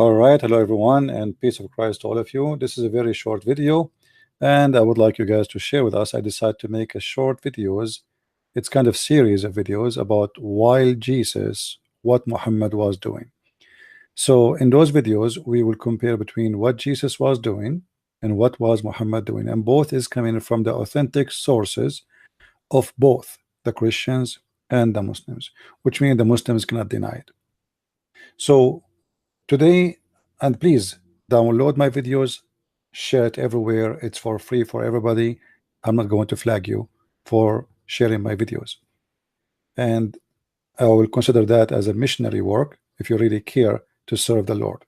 All right, hello everyone, and peace of Christ to all of you. This is a very short video, and I would like you guys to share with us. I decided to make a short videos. It's kind of series of videos about while Jesus, what Muhammad was doing. So in those videos, we will compare between what Jesus was doing and what was Muhammad doing, and both is coming from the authentic sources of both the Christians and the Muslims, which means the Muslims cannot deny it. So today, and please download my videos, share it everywhere. It's for free for everybody. I'm not going to flag you for sharing my videos, and I will consider that as a missionary work if you really care to serve the Lord.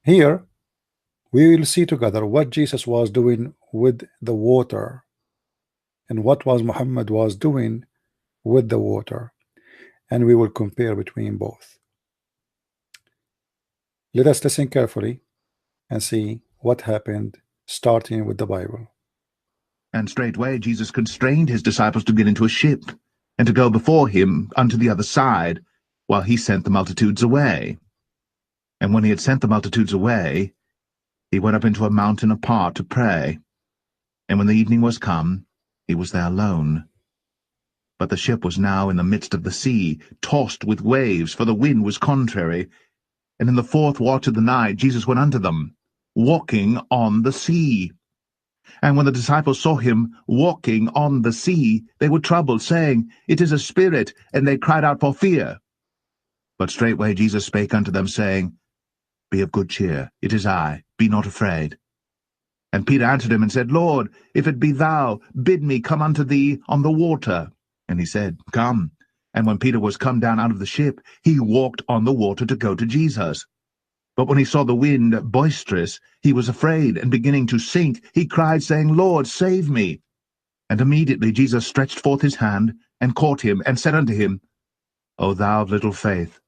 Here we will see together what Jesus was doing with the water and what was Muhammad was doing with the water, and we will compare between both. Let us listen carefully and see what happened, starting with the Bible. And straightway Jesus constrained his disciples to get into a ship, and to go before him unto the other side, while he sent the multitudes away. And when he had sent the multitudes away, he went up into a mountain apart to pray. And when the evening was come, he was there alone. But the ship was now in the midst of the sea, tossed with waves, for the wind was contrary. And in the fourth watch of the night Jesus went unto them, walking on the sea. And when the disciples saw him walking on the sea, they were troubled, saying, It is a spirit, and they cried out for fear. But straightway Jesus spake unto them, saying, Be of good cheer, it is I, be not afraid. And Peter answered him and said, Lord, if it be thou, bid me come unto thee on the water. And he said, Come. And when Peter was come down out of the ship, he walked on the water to go to Jesus. But when he saw the wind boisterous, he was afraid, and beginning to sink, he cried, saying, Lord, save me. And immediately Jesus stretched forth his hand, and caught him, and said unto him, O thou of little faith,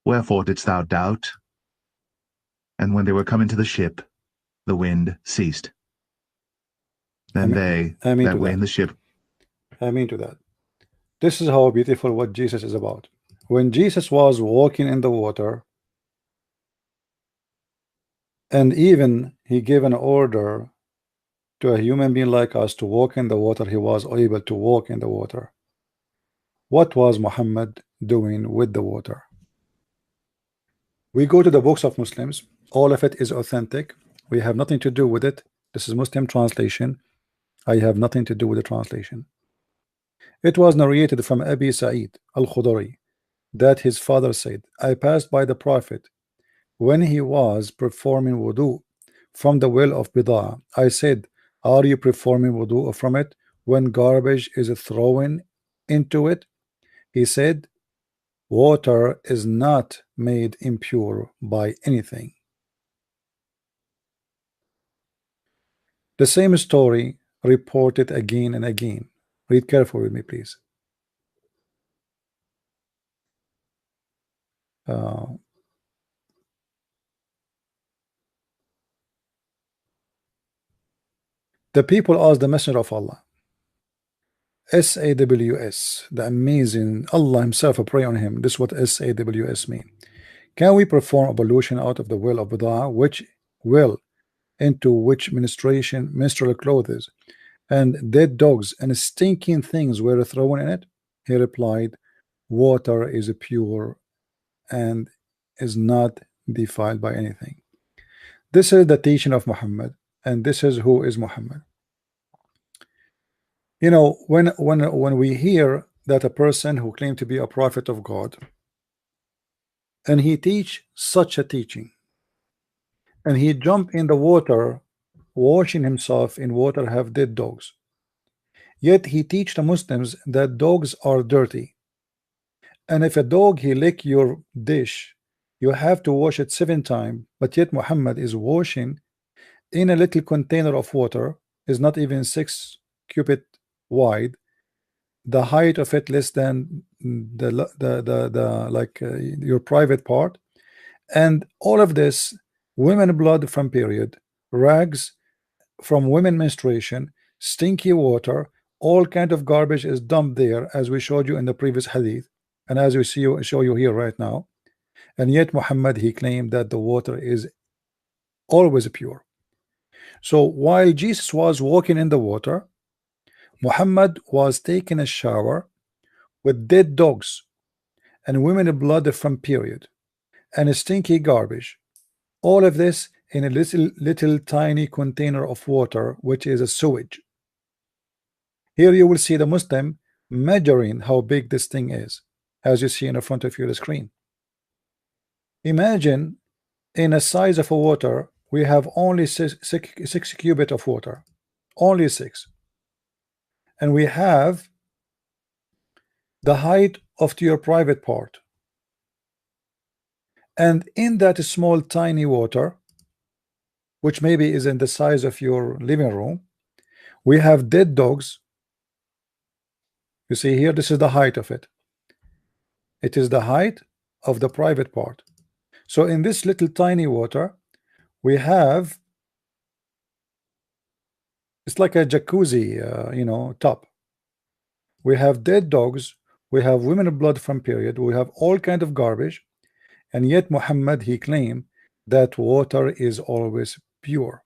wherefore didst thou doubt? And when they were come into the ship, the wind ceased. Then they that were in the ship. Amen to that. This is how beautiful what Jesus is about. When Jesus was walking in the water, and even he gave an order to a human being like us to walk in the water, he was able to walk in the water. What was Muhammad doing with the water? We go to the books of Muslims. All of it is authentic. We have nothing to do with it. This is Muslim translation. I have nothing to do with the translation. It was narrated from Abi Sa'id al-Khudri that his father said, I passed by the Prophet when he was performing wudu from the well of Bida. I said, are you performing wudu from it when garbage is thrown into it? He said, water is not made impure by anything. The same story reported again and again. Read carefully with me, please. The people asked the Messenger of Allah, SAWS, the amazing Allah himself, I pray on him. This is what SAWS mean. Can we perform ablution out of the well of Bid'ah, which well into which menstrual clothes and dead dogs and stinking things were thrown in it? He replied, water is pure and is not defiled by anything. This is the teaching of Muhammad, and this is who is Muhammad. You know, when we hear that a person who claimed to be a prophet of God, and he teach such a teaching, and he jump in the water, washing himself in water, have dead dogs, yet he teach the Muslims that dogs are dirty, and if a dog he lick your dish, you have to wash it 7 times, but yet Muhammad is washing in a little container of water, is not even 6 cubit wide, the height of it less than your private part, and all of this women blood from period, rags from women menstruation, stinky water, all kind of garbage is dumped there, as we showed you in the previous hadith, and as we show you here right now. and yet Muhammad, he claimed that the water is always pure. So while Jesus was walking in the water, Muhammad was taking a shower with dead dogs and women blood from period and stinky garbage. All of this in a little tiny container of water, which is a sewage. Here you will see the Muslim measuring how big this thing is, as you see in the front of your screen. Imagine in a size of a water, we have only six cubits of water, only 6, and we have the height of your private part, and in that small tiny water, which maybe is in the size of your living room, we have dead dogs. You see here, this is the height of it. It is the height of the private part. So in this little tiny water, we have, it's like a jacuzzi, top. We have dead dogs, we have women blood from period, we have all kind of garbage, and yet Muhammad, he claimed that water is always pure.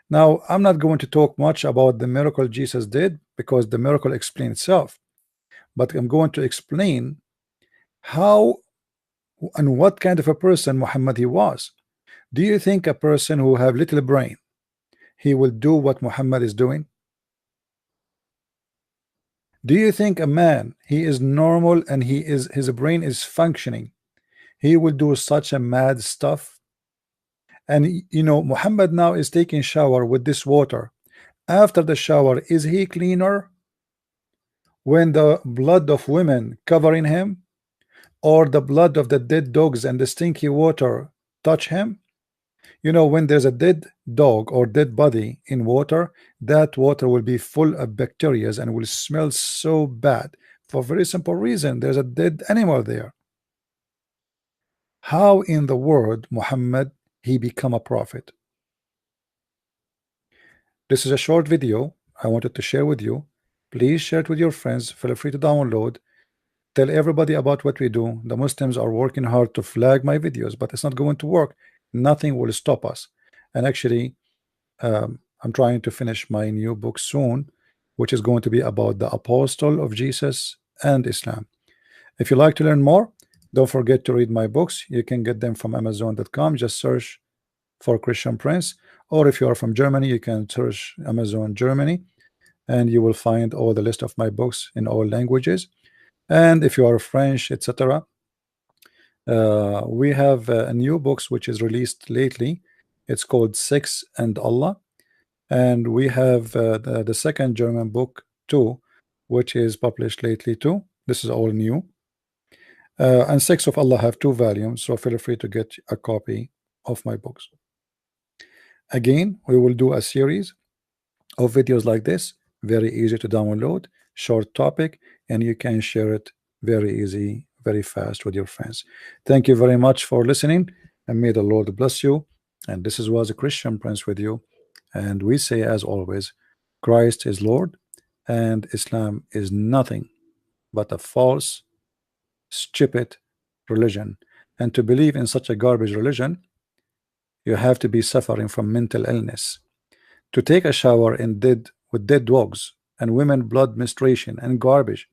Now, I'm not going to talk much about the miracle Jesus did, because the miracle explains itself, but I'm going to explain how and what kind of a person Muhammad he was. Do you think a person who have little brain, he will do what Muhammad is doing? Do you think a man, he is normal and his brain is functioning, he will do such a mad stuff? And Muhammad now is taking shower with this water. After the shower, is he cleaner when the blood of women covering him, or the blood of the dead dogs and the stinky water touch him? When there's a dead dog or dead body in water, that water will be full of bacteria and will smell so bad, for a very simple reason: there's a dead animal there. How in the world Muhammad he become a prophet? This is a short video I wanted to share with you. Please share it with your friends. Feel free to download. Tell everybody about what we do. The Muslims are working hard to flag my videos, but it's not going to work. Nothing will stop us. And actually, I'm trying to finish my new book soon, which is going to be about the apostle of Jesus and Islam. If you like to learn more, don't forget to read my books. You can get them from Amazon.com. Just search for Christian Prince, or if you are from Germany, you can search Amazon Germany, and you will find all the list of my books in all languages. And if you are French, etc., we have a new books which is released lately. It's called Sex and Allah, and we have the second German book too, which is published lately too. This is all new. And Sex of Allah have 2 volumes, so feel free to get a copy of my books. Again, we will do a series of videos like this, very easy to download, short topic, and you can share it very easy, very fast with your friends. Thank you very much for listening, and may the Lord bless you. And this was a Christian Prince with you, and we say, as always, Christ is Lord, and Islam is nothing but a false, stupid religion. And to believe in such a garbage religion, you have to be suffering from mental illness. To take a shower with dead dogs and women blood menstruation and garbage,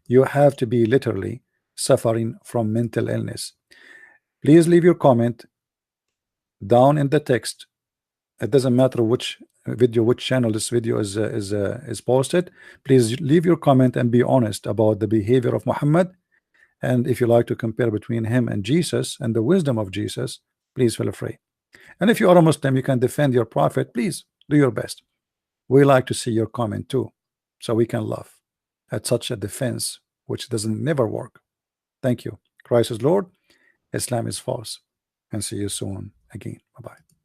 you have to be literally suffering from mental illness. Please leave your comment down in the text. It doesn't matter which video, which channel this video is posted. Please leave your comment and be honest about the behavior of Muhammad. And if you like to compare between him and Jesus and the wisdom of Jesus, please feel free. And if you are a Muslim, you can defend your prophet. Please do your best. We like to see your comment too, so we can laugh at such a defense which doesn't never work. Thank you. Christ is Lord, Islam is false, and see you soon again. Bye-bye.